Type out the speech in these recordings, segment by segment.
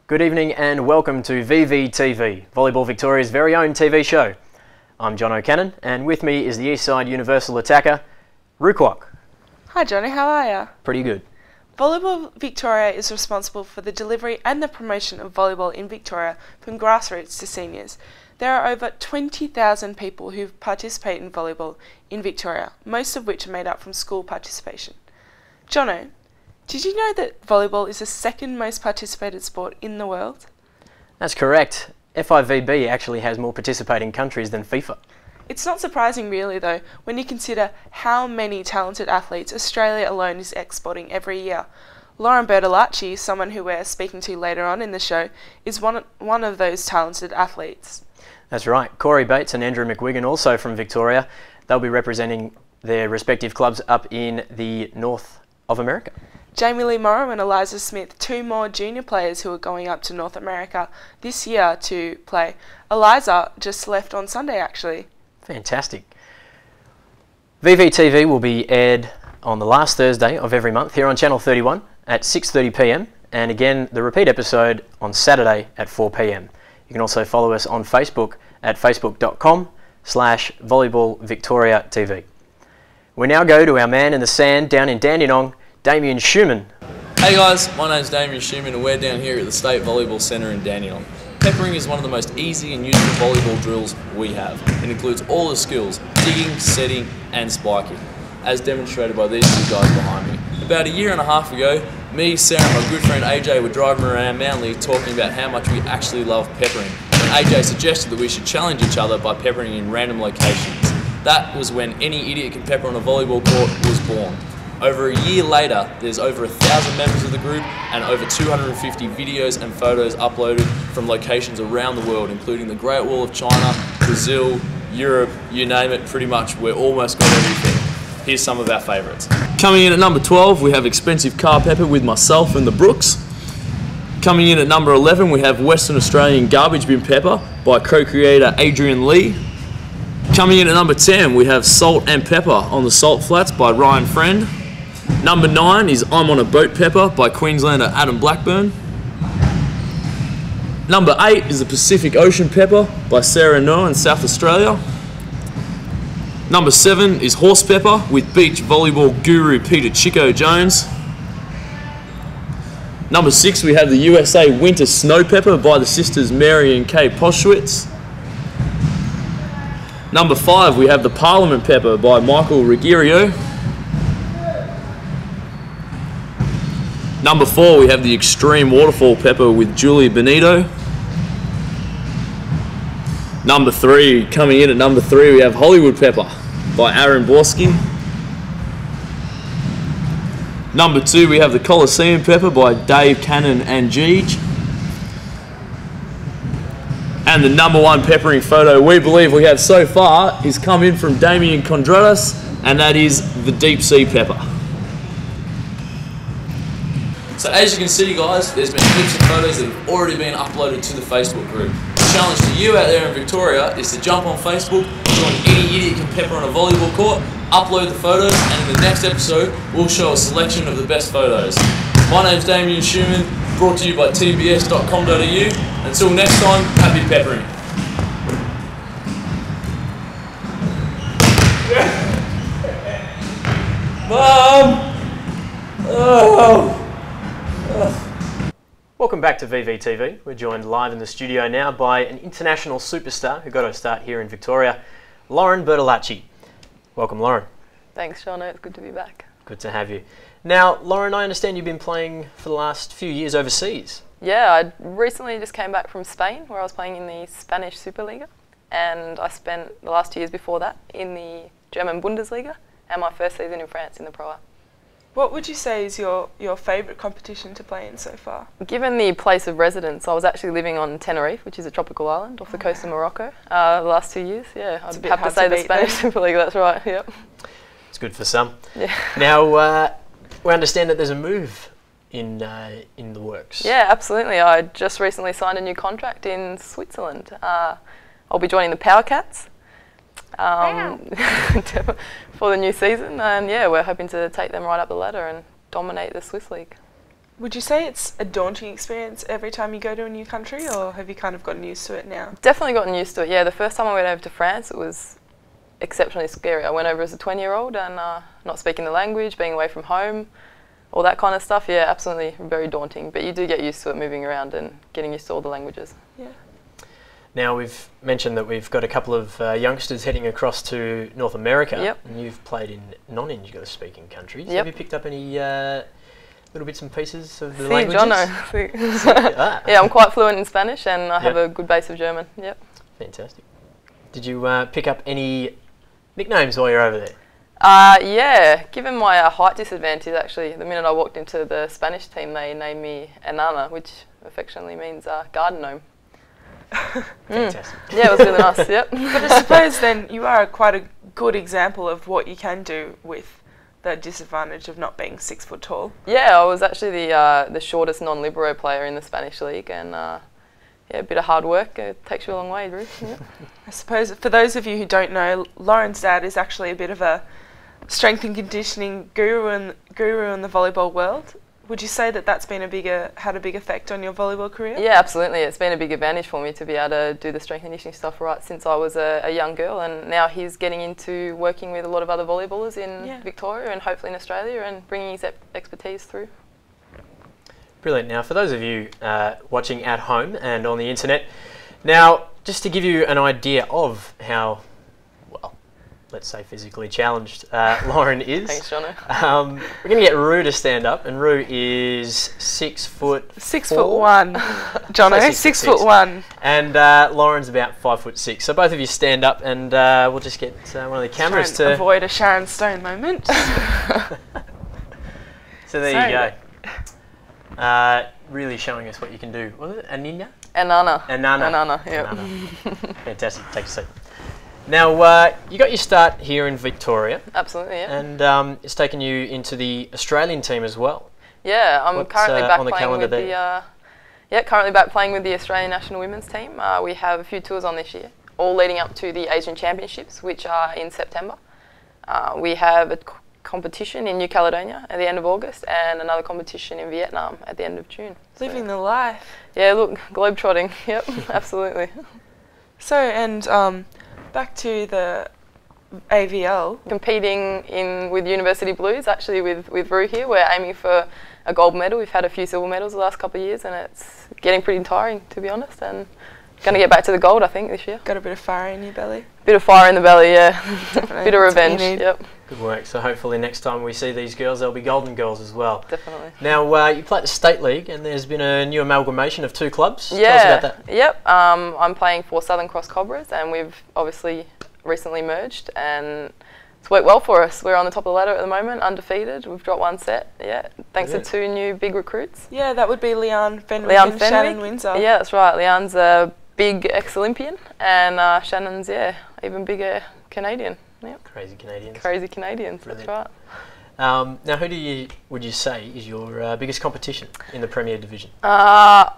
Good evening and welcome to VVTV, Volleyball Victoria's very own TV show. I'm John O'Cannon and with me is the Eastside Universal attacker, Rukwok. Hi Johnny, how are you? Pretty good. Volleyball Victoria is responsible for the delivery and the promotion of volleyball in Victoria from grassroots to seniors. There are over 20,000 people who participate in volleyball in Victoria, most of which are made up from school participation. Jono, did you know that volleyball is the second most participated sport in the world? That's correct. FIVB actually has more participating countries than FIFA. It's not surprising really though, when you consider how many talented athletes Australia alone is exporting every year. Lauren Bertolucci, someone who we're speaking to later on in the show, is one of those talented athletes. That's right. Corey Bates and Andrew McGuigan, also from Victoria. They'll be representing their respective clubs up in the north of America. Jamie Lee Morrow and Eliza Smith, two more junior players who are going up to North America this year to play. Eliza just left on Sunday actually. Fantastic. VVTV will be aired on the last Thursday of every month here on Channel 31 at 6:30 p.m. and again the repeat episode on Saturday at 4 p.m. You can also follow us on Facebook at facebook.com/volleyballvictoriatv. We now go to our man in the sand down in Dandenong, Damien Schumann. Hey guys, my name's Damien Schumann and we're down here at the State Volleyball Centre in Dandenong. Peppering is one of the most easy and useful volleyball drills we have. It includes all the skills, digging, setting and spiking, as demonstrated by these two guys behind me. About a year and a half ago, me, Sarah and my good friend AJ were driving around Manly talking about how much we actually love peppering. And AJ suggested that we should challenge each other by peppering in random locations. That was when Any Idiot Can Pepper on a Volleyball Court was born. Over a year later, there's over 1,000 members of the group and over 250 videos and photos uploaded from locations around the world, including the Great Wall of China, Brazil, Europe, you name it, pretty much we're almost got everything. Here's some of our favourites. Coming in at number 12, we have Expensive Car Pepper with myself and the Brooks. Coming in at number 11, we have Western Australian Garbage Bin Pepper by co-creator Adrian Lee. Coming in at number 10, we have Salt and Pepper on the Salt Flats by Ryan Friend. Number 9 is I'm on a Boat Pepper by Queenslander Adam Blackburn. Number 8 is the Pacific Ocean Pepper by Sarah Noah in South Australia. Number 7 is Horse Pepper with beach volleyball guru Peter Chico Jones. Number 6 we have the USA Winter Snow Pepper by the sisters Mary and Kay Poschwitz. Number 5 we have the Parliament Pepper by Michael Ruggiero. Number 4 we have the Extreme Waterfall Pepper with Julia Benito. Number 3, coming in at number 3 we have Hollywood Pepper by Aaron Borski. Number 2 we have the Coliseum Pepper by Dave Cannon and Jeej. And the number 1 peppering photo we believe we have so far is come in from Damien Condreras, and that is the Deep Sea Pepper. So as you can see guys, there's been clips and photos that have already been uploaded to the Facebook group. The challenge to you out there in Victoria is to jump on Facebook, join Any Idiot Can Pepper on a Volleyball Court, upload the photos, and in the next episode we'll show a selection of the best photos. My name's Damien Schumann, brought to you by tbs.com.au. Until next time, happy peppering. Mom! Oh! Welcome back to VVTV. We're joined live in the studio now by an international superstar who got her start here in Victoria, Lauren Bertolucci. Welcome, Lauren. Thanks, Shauna. It's good to be back. Good to have you. Now, Lauren, I understand you've been playing for the last few years overseas. Yeah, I recently just came back from Spain, where I was playing in the Spanish Superliga, and I spent the last 2 years before that in the German Bundesliga, and my first season in France in the Pro A. What would you say is your favourite competition to play in so far? Given the place of residence, I was actually living on Tenerife, which is a tropical island off the coast of Morocco, the last 2 years. Yeah, I'd have to say the Spanish Superliga, that's right, yep. It's good for some. Yeah. Now, we understand that there's a move in the works. Yeah, absolutely. I just recently signed a new contract in Switzerland. I'll be joining the Power Cats. For the new season, and yeah, we're hoping to take them right up the ladder and dominate the Swiss League. Would you say it's a daunting experience every time you go to a new country, or have you kind of gotten used to it now? Definitely gotten used to it, yeah. The first time I went over to France, it was exceptionally scary. I went over as a 20-year-old and not speaking the language, being away from home, all that kind of stuff, yeah, absolutely very daunting. But you do get used to it moving around and getting used to all the languages. Yeah. Now, we've mentioned that we've got a couple of youngsters heading across to North America. Yep. And you've played in non-English-speaking countries. Yep. Have you picked up any little bits and pieces of the Sí, languages? yo no. Yeah, I'm quite fluent in Spanish and I have a good base of German. Yep. Fantastic. Did you pick up any nicknames while you're over there? Yeah, given my height disadvantage, actually, the minute I walked into the Spanish team, they named me Enana, which affectionately means garden gnome. Fantastic. Yeah, it was really nice, yep. But I suppose then you are quite a good example of what you can do with the disadvantage of not being 6 foot tall. Yeah, I was actually the shortest non-libero player in the Spanish league, and yeah, a bit of hard work takes you a long way, Ruth. Yep. I suppose for those of you who don't know, Lauren's dad is actually a bit of a strength and conditioning guru in the volleyball world. Would you say that that's been had a big effect on your volleyball career? Yeah, absolutely. It's been a big advantage for me to be able to do the strength and conditioning stuff right since I was a young girl, and now he's getting into working with a lot of other volleyballers in Victoria and hopefully in Australia and bringing his expertise through. Brilliant. Now, for those of you watching at home and on the internet, now just to give you an idea of how, well, let's say physically challenged Lauren is. Thanks, Jono. We're going to get Rue to stand up, and Rue is 6 foot 6'1", Jono. 6'1", and Lauren's about 5'6". So both of you stand up, and we'll just get one of the cameras to avoid a Sharon Stone moment. So there you go. Really showing us what you can do. Was it Anina? Enana. Enana. Yeah. Fantastic. Take a seat. Now, you got your start here in Victoria. Absolutely, yeah. And it's taken you into the Australian team as well. Yeah, I'm currently back on the playing calendar with currently back playing with the Australian national women's team. We have a few tours on this year, all leading up to the Asian Championships, which are in September. We have a competition in New Caledonia at the end of August and another competition in Vietnam at the end of June. Living the life. Yeah, look, globetrotting. Yep, absolutely. So, and back to the AVL. Competing with University Blues, actually with Rue here. We're aiming for a gold medal. We've had a few silver medals the last couple of years and it's getting pretty tiring, to be honest, and going to get back to the gold, I think, this year. Got a bit of fire in your belly? Bit of fire in the belly, yeah. Definitely. Bit of revenge, yep. Good work. So hopefully next time we see these girls, they'll be golden girls as well. Definitely. Now, you play at the State League and there's been a new amalgamation of 2 clubs. Yeah. Tell us about that. Yep. I'm playing for Southern Cross Cobras and we've obviously recently merged and it's worked well for us. We're on the top of the ladder at the moment, undefeated. We've dropped 1 set, yeah, thanks to 2 new big recruits. Yeah, that would be Leanne Fenwick and Shannon Windsor. Yeah, that's right. Leanne's a big ex-Olympian and Shannon's, even bigger Canadian. Yep. Crazy Canadians. Crazy Canadians, Brilliant. that's right. Now, who would you say is your biggest competition in the Premier Division? I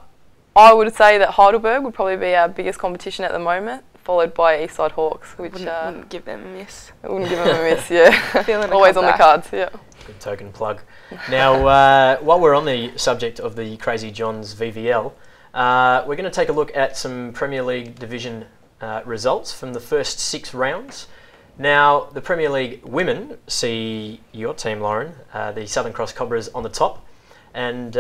would say that Heidelberg would probably be our biggest competition at the moment, followed by Eastside Hawks, which wouldn't give them a miss. I wouldn't give them a miss, yeah. Always on the cards, yeah. Good token plug. Now, while we're on the subject of the Crazy Johns VVL, we're going to take a look at some Premier League Division results from the first 6 rounds. Now, the Premier League women see your team, Lauren, the Southern Cross Cobras, on the top, and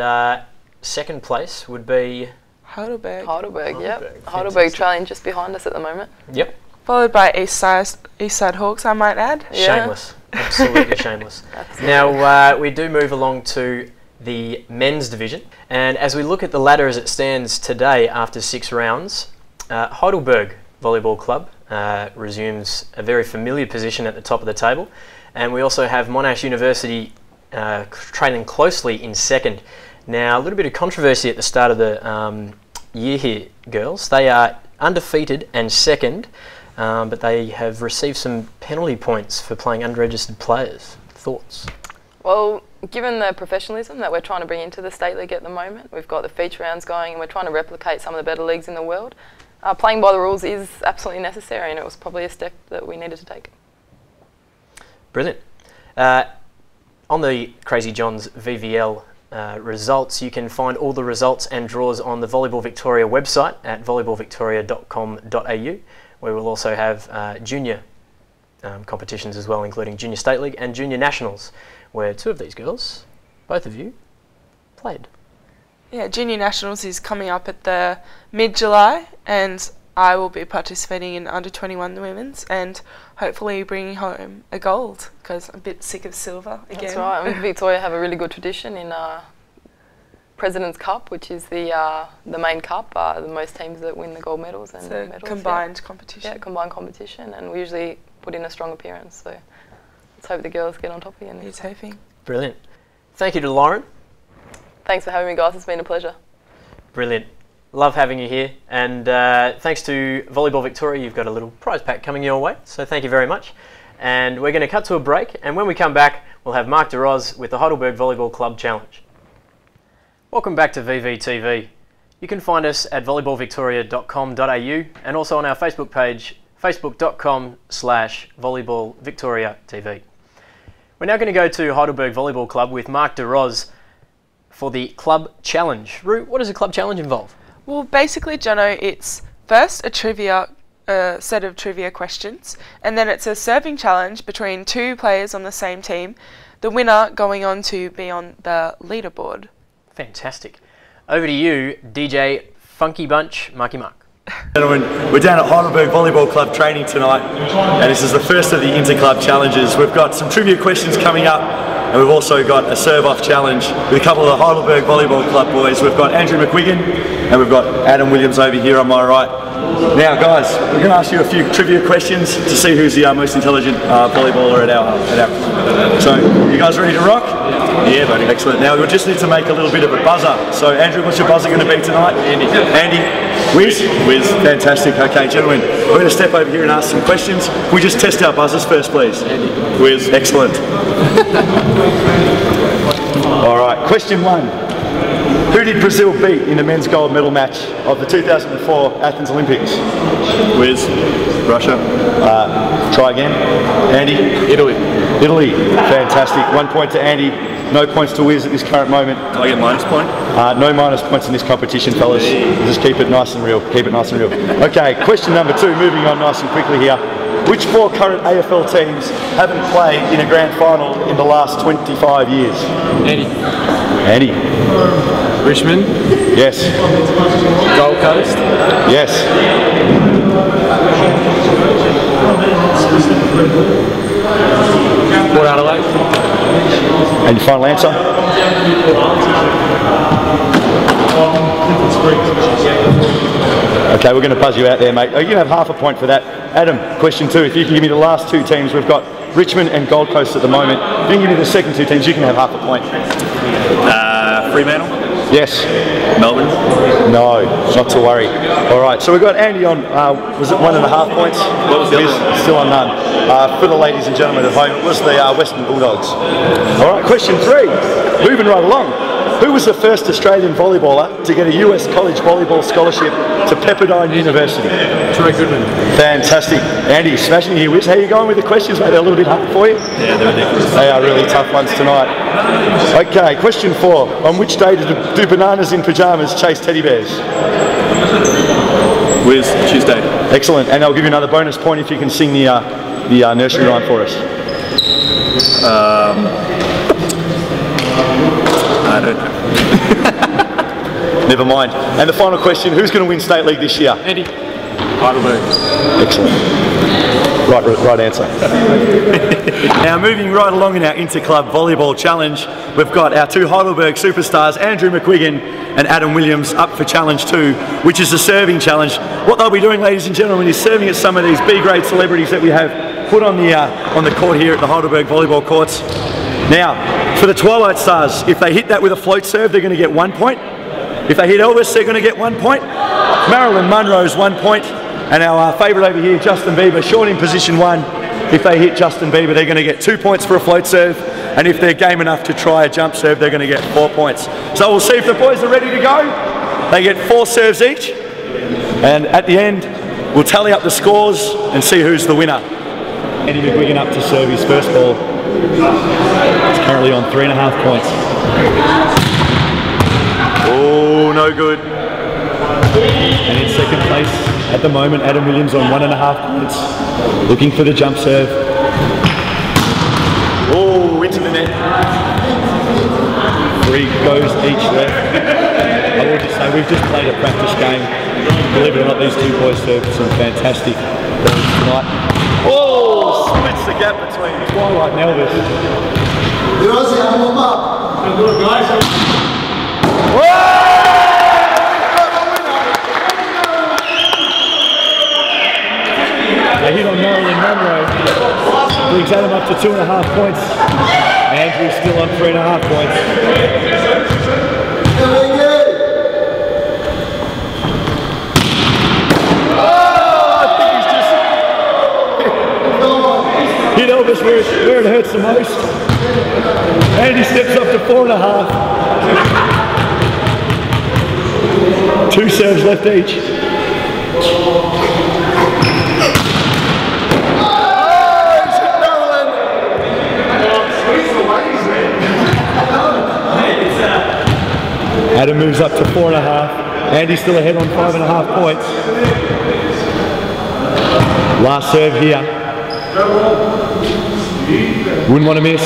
second place would be Heidelberg. Yep. Heidelberg trailing just behind us at the moment. Yep. Followed by Eastside Hawks, I might add. Yeah. Shameless. Absolutely shameless. Absolutely. Now, we do move along to the men's division, and as we look at the ladder as it stands today after 6 rounds, Heidelberg Volleyball Club resumes a very familiar position at the top of the table, and we also have Monash University trailing closely in second. Now, a little bit of controversy at the start of the year here, girls. They are undefeated and second, but they have received some penalty points for playing unregistered players. Thoughts? Well, given the professionalism that we're trying to bring into the State League at the moment, we've got the feature rounds going and we're trying to replicate some of the better leagues in the world. Playing by the rules is absolutely necessary and it was probably a step that we needed to take. Brilliant. On the Crazy Johns VVL results. You can find all the results and draws on the Volleyball Victoria website at volleyballvictoria.com.au, where we'll also have junior competitions as well, including Junior State League and Junior Nationals, where two of these girls, both of you, played. Yeah, Junior Nationals is coming up at the mid-July, and I will be participating in under-21 women's and hopefully bringing home a gold, because I'm a bit sick of silver again. That's right. I mean, Victoria have a really good tradition in President's Cup, which is the main cup, the most teams that win the gold medals and So medals. combined competition. Yeah, combined competition, and we usually put in a strong appearance. So let's hope the girls get on top again. He's hoping. Brilliant. Thank you to Lauren. Thanks for having me, guys. It's been a pleasure. Brilliant. Love having you here, and thanks to Volleyball Victoria, you've got a little prize pack coming your way, so thank you very much. And we're going to cut to a break, and when we come back, we'll have Mark DeRoz with the Heidelberg Volleyball Club Challenge. Welcome back to VVTV. You can find us at volleyballvictoria.com.au and also on our Facebook page, facebook.com/volleyballvictoriatv. We're now going to go to Heidelberg Volleyball Club with Mark DeRoz for the Club Challenge. Ru, what does a Club Challenge involve? Well, basically, Jono, it's first a set of trivia questions, and then it's a serving challenge between two players on the same team, the winner going on to be on the leaderboard. Fantastic. Over to you, DJ Funky Bunch, Marky Mark. Gentlemen, we're down at Heidelberg Volleyball Club training tonight, and this is the first of the Interclub challenges. We've got some trivia questions coming up, and we've also got a serve-off challenge with a couple of the Heidelberg Volleyball Club boys. We've got Andrew McQuiggan, and we've got Adam Williams over here on my right. Now guys, we're going to ask you a few trivia questions to see who's the most intelligent volleyballer at our So, you guys ready to rock? Yeah, buddy. Excellent. Now we just need to make a little bit of a buzzer. So Andrew, what's your buzzer going to be tonight? Andy. Andy. Whiz? Whiz. Fantastic. Okay, gentlemen, we're going to step over here and ask some questions. Can we just test our buzzers first, please? Andy. Whiz. Excellent. All right, question one. Who did Brazil beat in the men's gold medal match of the 2004 Athens Olympics? Whiz. Russia. Try again. Andy. Italy. Italy. Fantastic. 1 point to Andy. No points to Wiz at this current moment. Do I get minus point? No minus points in this competition, fellas. Just keep it nice and real. Keep it nice and real. Okay, question number two. Moving on nice and quickly here. Which four current AFL teams haven't played in a grand final in the last 25 years? Andy. Andy. Richmond. Yes. Gold Coast. Yes. Port Adelaide. And your final answer? Okay, we're going to buzz you out there, mate. You can have half a point for that. Adam, question two. If you can give me the last two teams, we've got Richmond and Gold Coast at the moment. If you can give me the second two teams, you can have half a point. Fremantle? Yes. Melbourne? No, not to worry. All right, so we've got Andy on, was it 1.5 points? What was the other? Still on none. For the ladies and gentlemen at home, it was the Western Bulldogs. All right, question three. Moving right along. Who was the first Australian volleyballer to get a US college volleyball scholarship to Pepperdine University? Troy Goodman. Fantastic. Andy, smashing here. How are you going with the questions, mate? They're a little bit hard for you? Yeah, they're ridiculous. They are really tough ones tonight. Okay, question four. On which day do bananas in pyjamas chase teddy bears? Wiz, Tuesday. Excellent. And I'll give you another bonus point if you can sing the nursery rhyme for us. I don't know. Never mind. And the final question, who's going to win State League this year? Andy. Heidelberg. Excellent. Right answer. Now moving right along in our Interclub Volleyball Challenge, we've got our two Heidelberg superstars, Andrew McQuiggan and Adam Williams, up for Challenge 2, which is the serving challenge. What they'll be doing, ladies and gentlemen, is serving at some of these B-grade celebrities that we have put on the court here at the Heidelberg Volleyball Courts. Now, for the Twilight Stars, if they hit that with a float serve, they're going to get 1 point. If they hit Elvis, they're going to get 1 point. Marilyn Monroe's 1 point. And our favourite over here, Justin Bieber, short in position 1. If they hit Justin Bieber, they're going to get 2 points for a float serve. And if they're game enough to try a jump serve, they're going to get 4 points. So we'll see if the boys are ready to go. They get 4 serves each. And at the end, we'll tally up the scores and see who's the winner. Andy McQuiggan up to serve his first ball. It's currently on 3.5 points. Oh, no good. And in second place at the moment, Adam Williams on 1.5 points. Looking for the jump serve. Oh, into the net. 3 goes each left. I will just say, we've just played a practice game. Believe it or not, these two boys served some fantastic balls tonight. Oh, splits the gap between Twilight and Elvis. They hit on Marilyn Monroe, brings Adam up to 2.5 points. Andrew's still on 3.5 points. Hit Elvis where it hurts the most. Andy steps up to 4.5. 2 serves left each. Adam moves up to 4.5. Andy's still ahead on 5.5 points. Last serve here. Wouldn't want to miss.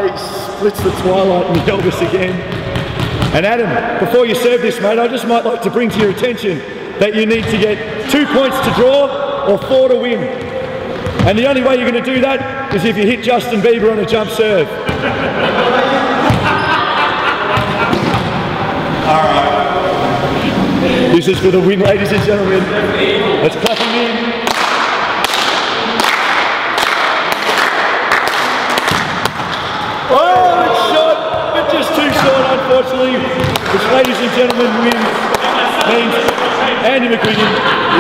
He splits the Twilight and the Elvis again. And Adam, before you serve this, mate, I just might like to bring to your attention that you need to get 2 points to draw or 4 to win. And the only way you're going to do that is if you hit Justin Bieber on a jump serve. This is for the win, ladies and gentlemen. Let's clap him in. Oh, it's short, but just too short, unfortunately. Which, ladies and gentlemen, wins. Means Andy McGuigan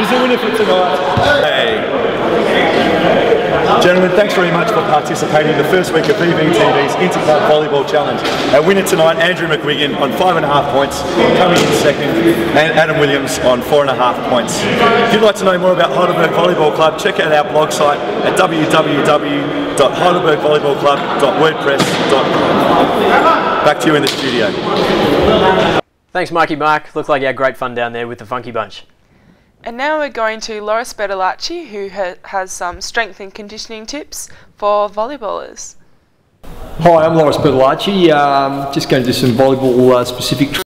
is the winner for tonight. Hey. Gentlemen, thanks very much for participating in the first week of VVTV's Interclub Volleyball Challenge. Our winner tonight, Andrew McGuigan, on 5.5 points, coming in second, and Adam Williams on 4.5 points. If you'd like to know more about Heidelberg Volleyball Club, check out our blog site at www.heidelbergvolleyballclub.wordpress.com. Back to you in the studio. Thanks, Mikey Mark. Looked like you had great fun down there with the Funky Bunch. And now we're going to Loris Bertolucci, who has some strength and conditioning tips for volleyballers. Hi, I'm Loris Bertolucci. Just going to do some volleyball specific